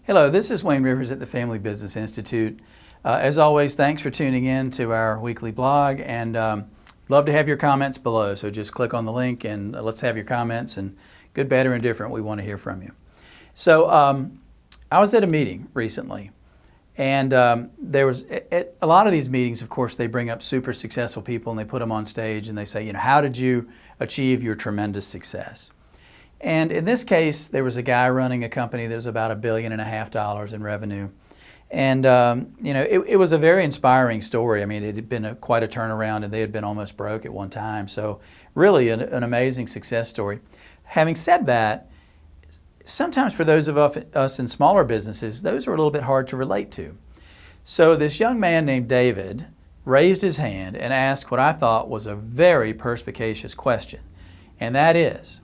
Hello, this is Wayne Rivers at the Family Business Institute. As always, thanks for tuning in to our weekly blog, and love to have your comments below. So just click on the link and let's have your comments, and good, bad, or indifferent, we want to hear from you. So I was at a meeting recently, and there was, at a lot of these meetings, of course, they bring up super successful people and they put them on stage and they say, how did you achieve your tremendous success? And in this case, there was a guy running a company that was about $1.5 billion in revenue. And it was a very inspiring story. I mean, it had been quite a turnaround, and they had been almost broke at one time. So really an amazing success story. Having said that, sometimes for those of us in smaller businesses, those are a little bit hard to relate to. So this young man named David raised his hand and asked what I thought was a very perspicacious question. And that is,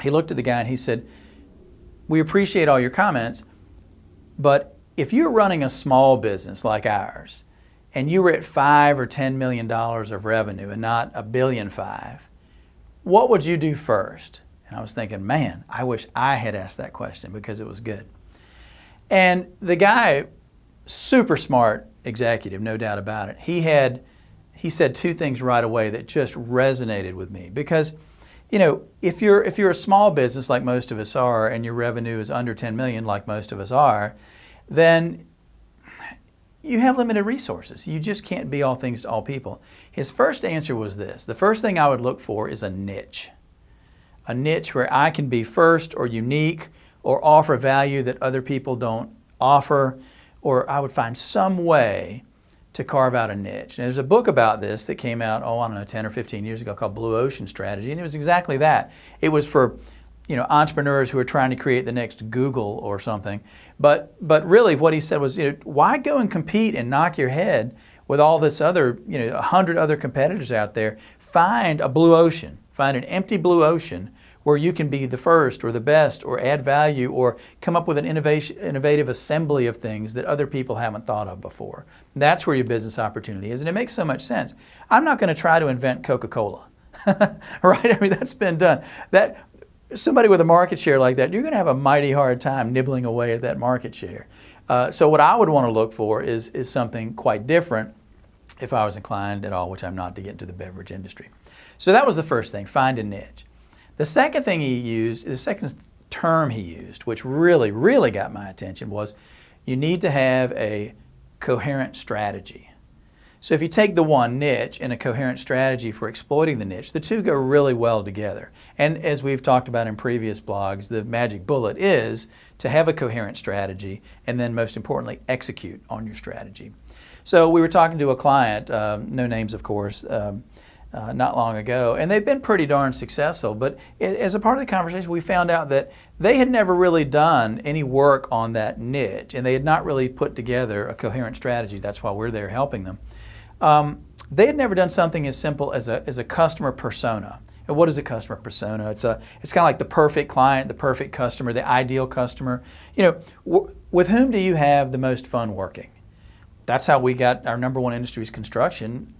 he looked at the guy and he said, "We appreciate all your comments, but if you're running a small business like ours and you were at $5 or $10 million of revenue and not $1.5 billion, what would you do first?" And I was thinking, man, I wish I had asked that question because it was good. And the guy, super smart executive, no doubt about it, he said two things right away that just resonated with me. Because if you're a small business like most of us are, and your revenue is under 10 million like most of us are, then you have limited resources. You just can't be all things to all people. His first answer was this: the first thing I would look for is a niche. A niche where I can be first or unique or offer value that other people don't offer, or I would find some way to carve out a niche. And there's a book about this that came out, I don't know, 10 or 15 years ago called Blue Ocean Strategy, and it was exactly that. It was for entrepreneurs who are trying to create the next Google or something. But really what he said was, why go and compete and knock your head with all this other, 100 other competitors out there? Find a blue ocean, find an empty blue ocean where you can be the first or the best or add value or come up with an innovative assembly of things that other people haven't thought of before. That's where your business opportunity is, and it makes so much sense. I'm not going to try to invent Coca-Cola, right? I mean, that's been done. Somebody with a market share like that, you're going to have a mighty hard time nibbling away at that market share. So what I would want to look for is something quite different if I was inclined at all, which I'm not, to get into the beverage industry. So that was the first thing, find a niche. The second thing he used, the second term he used, which really, really got my attention, was you need to have a coherent strategy. So if you take the one, niche, and a coherent strategy for exploiting the niche, the two go really well together. And as we've talked about in previous blogs, the magic bullet is to have a coherent strategy and then, most importantly, execute on your strategy. So we were talking to a client, no names of course, not long ago, and they've been pretty darn successful, but as a part of the conversation we found out that they had never really done any work on that niche, and they had not really put together a coherent strategy. That's why we're there helping them. They had never done something as simple as a customer persona. And what is a customer persona? It's kind of like the perfect client, the perfect customer, the ideal customer. With whom do you have the most fun working? That's how we got our number one industry is construction.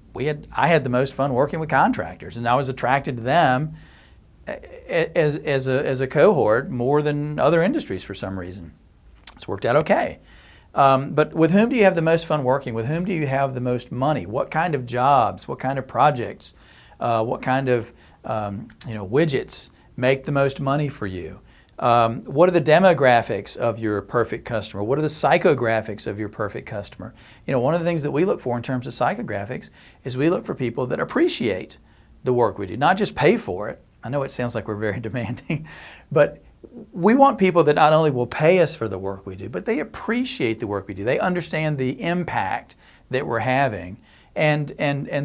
I had the most fun working with contractors, and I was attracted to them as a cohort more than other industries for some reason. It's worked out okay. But with whom do you have the most fun working? With whom do you have the most money? What kind of jobs? What kind of projects? What kind of widgets make the most money for you? What are the demographics of your perfect customer? What are the psychographics of your perfect customer? One of the things that we look for in terms of psychographics is we look for people that appreciate the work we do, not just pay for it. I know it sounds like we're very demanding, but we want people that not only will pay us for the work we do, but they appreciate the work we do. They understand the impact that we're having, and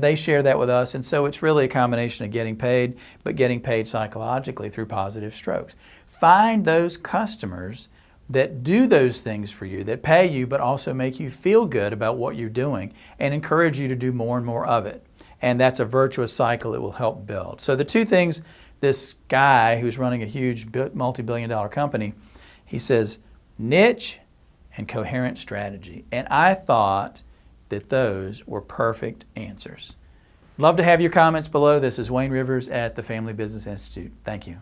they share that with us. And so it's really a combination of getting paid, but getting paid psychologically through positive strokes. Find those customers that do those things for you, that pay you, but also make you feel good about what you're doing and encourage you to do more and more of it. And that's a virtuous cycle that will help build. So the two things, this guy who's running a huge multi-billion-dollar company, he says niche and coherent strategy. And I thought that those were perfect answers. Love to have your comments below. This is Wayne Rivers at the Family Business Institute. Thank you.